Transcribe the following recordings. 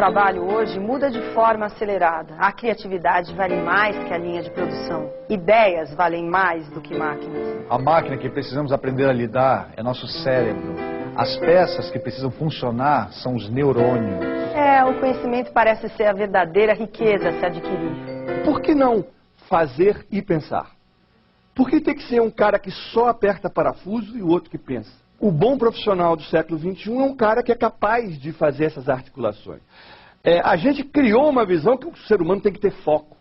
trabalho hoje muda de forma acelerada. A criatividade vale mais que a linha de produção. Ideias valem mais do que máquinas. A máquina que precisamos aprender a lidar é nosso cérebro. As peças que precisam funcionar são os neurônios. O conhecimento parece ser a verdadeira riqueza a se adquirir. Por que não fazer e pensar? Por que tem que ser um cara que só aperta parafuso e o outro que pensa? O bom profissional do século XXI é um cara que é capaz de fazer essas articulações. A gente criou uma visão que o ser humano tem que ter foco,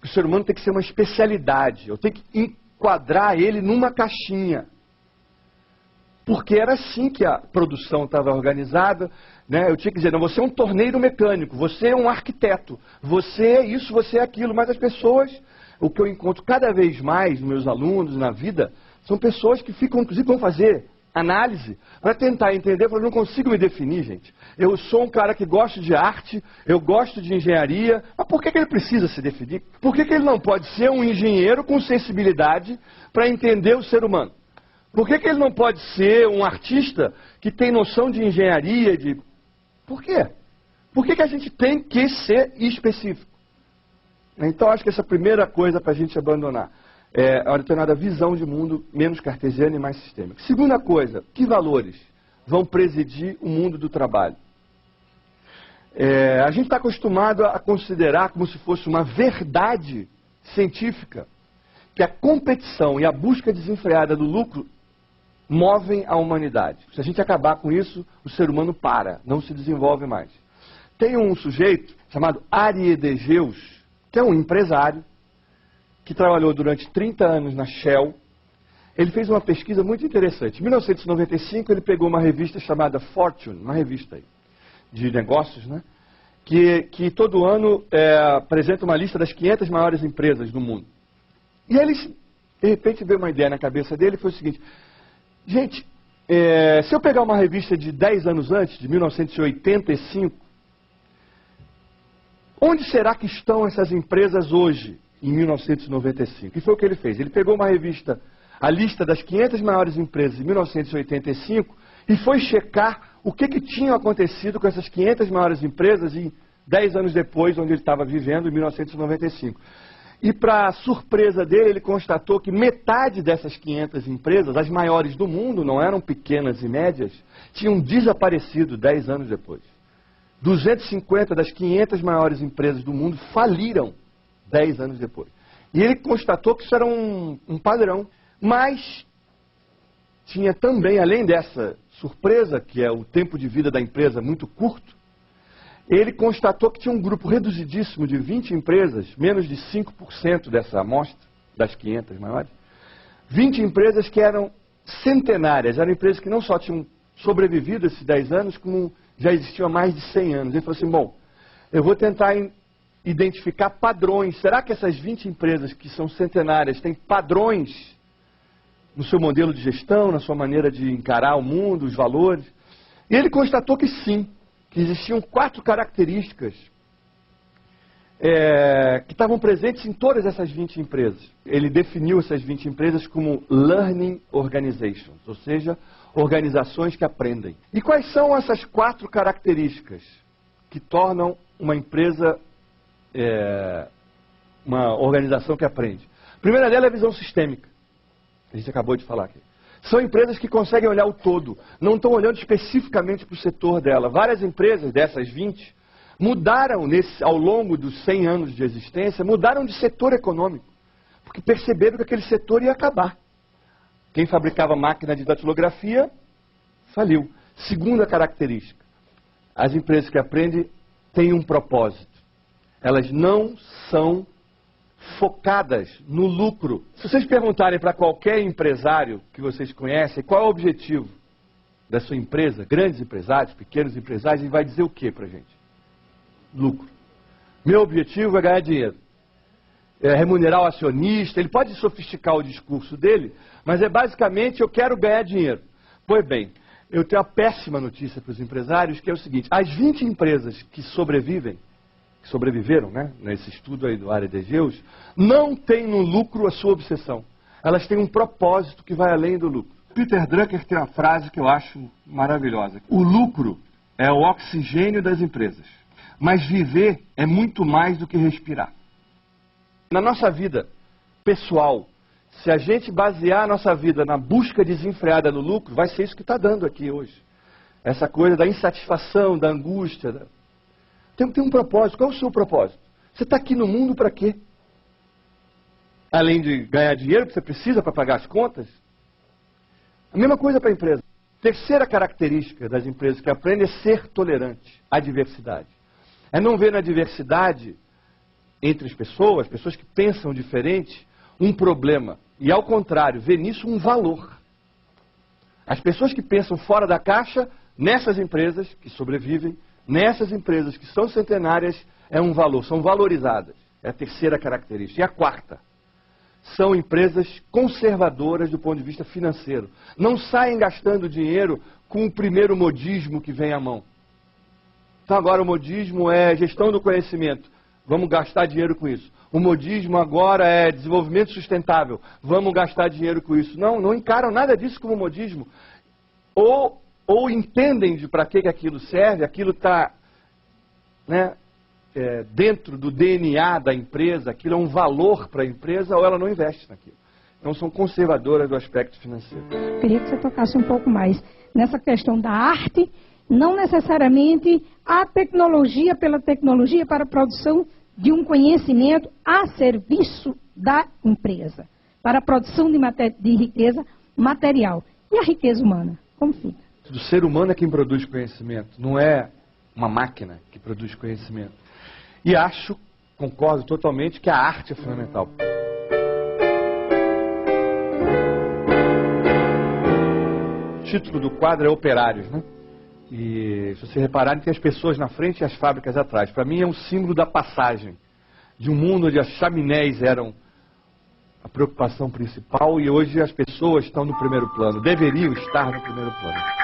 que o ser humano tem que ser uma especialidade, eu tenho que enquadrar ele numa caixinha. Porque era assim que a produção estava organizada, né? Eu tinha que dizer, não, você é um torneiro mecânico, você é um arquiteto, você é isso, você é aquilo, mas as pessoas, o que eu encontro cada vez mais nos meus alunos, na vida, são pessoas que ficam, inclusive, vão fazer análise para tentar entender, porque eu não consigo me definir, gente. Eu sou um cara que gosta de arte, eu gosto de engenharia, mas por que ele precisa se definir? Por que ele não pode ser um engenheiro com sensibilidade para entender o ser humano? Por que ele não pode ser um artista que tem noção de engenharia? Por quê? Por que a gente tem que ser específico? Então, acho que essa é a primeira coisa para a gente abandonar. A determinada visão de mundo menos cartesiana e mais sistêmica. Segunda coisa, que valores vão presidir o mundo do trabalho? A gente está acostumado a considerar como se fosse uma verdade científica que a competição e a busca desenfreada do lucro movem a humanidade. Se a gente acabar com isso, o ser humano para, não se desenvolve mais. Tem um sujeito chamado Ariedegeus, que é um empresário, que trabalhou durante 30 anos na Shell. Ele fez uma pesquisa muito interessante. Em 1995, ele pegou uma revista chamada Fortune, uma revista aí, de negócios, né? Que todo ano apresenta uma lista das 500 maiores empresas do mundo. E ele, de repente, veio uma ideia na cabeça dele, foi o seguinte: gente, se eu pegar uma revista de 10 anos antes, de 1985, onde será que estão essas empresas hoje, em 1995? E foi o que ele fez. Ele pegou uma revista, a lista das 500 maiores empresas de 1985, e foi checar o que tinha acontecido com essas 500 maiores empresas em 10 anos depois, onde ele estava vivendo, em 1995. E, para surpresa dele, ele constatou que metade dessas 500 empresas, as maiores do mundo, não eram pequenas e médias, tinham desaparecido 10 anos depois. 250 das 500 maiores empresas do mundo faliram 10 anos depois. E ele constatou que isso era um padrão. Mas tinha também, além dessa surpresa, que é o tempo de vida da empresa muito curto, ele constatou que tinha um grupo reduzidíssimo de 20 empresas, menos de 5% dessa amostra, das 500 maiores, 20 empresas que eram centenárias, eram empresas que não só tinham sobrevivido esses 10 anos, como já existiam há mais de 100 anos. Ele falou assim, bom, eu vou tentar identificar padrões. Será que essas 20 empresas que são centenárias têm padrões no seu modelo de gestão, na sua maneira de encarar o mundo, os valores? E ele constatou que sim, que existiam 4 características que estavam presentes em todas essas 20 empresas. Ele definiu essas 20 empresas como Learning Organizations, ou seja, organizações que aprendem. E quais são essas 4 características que tornam uma empresa uma organização que aprende? A primeira dela é a visão sistêmica. A gente acabou de falar aqui. São empresas que conseguem olhar o todo, não estão olhando especificamente para o setor dela. Várias empresas dessas 20 mudaram, ao longo dos 100 anos de existência, mudaram de setor econômico, porque perceberam que aquele setor ia acabar. Quem fabricava máquina de datilografia faliu. Segunda característica, as empresas que aprendem têm um propósito. Elas não são focadas no lucro. Se vocês perguntarem para qualquer empresário que vocês conhecem qual é o objetivo da sua empresa, grandes empresários, pequenos empresários, ele vai dizer o que para a gente? Lucro. Meu objetivo é ganhar dinheiro. É remunerar o acionista. Ele pode sofisticar o discurso dele, mas é basicamente eu quero ganhar dinheiro. Pois bem, eu tenho uma péssima notícia para os empresários, que é o seguinte: as 20 empresas que sobreviveram, né, nesse estudo aí do Ariedegeus, não têm no lucro a sua obsessão. Elas têm um propósito que vai além do lucro. Peter Drucker tem uma frase que eu acho maravilhosa. O lucro é o oxigênio das empresas, Mas viver é muito mais do que respirar. Na nossa vida pessoal, se a gente basear a nossa vida na busca desenfreada no lucro, vai ser isso que está dando aqui hoje. Essa coisa da insatisfação, da angústia. Tem um propósito. Qual é o seu propósito? Você está aqui no mundo para quê? Além de ganhar dinheiro que você precisa para pagar as contas? A mesma coisa para a empresa. Terceira característica das empresas que aprendem é ser tolerante à diversidade. É não ver na diversidade entre as pessoas que pensam diferente, um problema. E ao contrário, ver nisso um valor. As pessoas que pensam fora da caixa, nessas empresas que sobrevivem, nessas empresas que são centenárias, é um valor, são valorizadas. É a terceira característica. E a quarta, são empresas conservadoras do ponto de vista financeiro. Não saem gastando dinheiro com o primeiro modismo que vem à mão. Então agora o modismo é gestão do conhecimento. Vamos gastar dinheiro com isso. O modismo agora é desenvolvimento sustentável. Vamos gastar dinheiro com isso. Não encaram nada disso como modismo. Ou entendem de para que aquilo serve, aquilo está dentro do DNA da empresa, aquilo é um valor para a empresa, ou ela não investe naquilo. Então são conservadoras do aspecto financeiro. Queria que você tocasse um pouco mais nessa questão da arte, não necessariamente a tecnologia pela tecnologia para a produção de um conhecimento a serviço da empresa, para a produção de riqueza material. E a riqueza humana, como fica? O ser humano é quem produz conhecimento, não é uma máquina que produz conhecimento. E concordo totalmente que a arte é fundamental. O título do quadro é Operários, né? E se vocês repararem, tem as pessoas na frente e as fábricas atrás. Para mim é um símbolo da passagem de um mundo onde as chaminés eram a preocupação principal e hoje as pessoas estão no primeiro plano, deveriam estar no primeiro plano.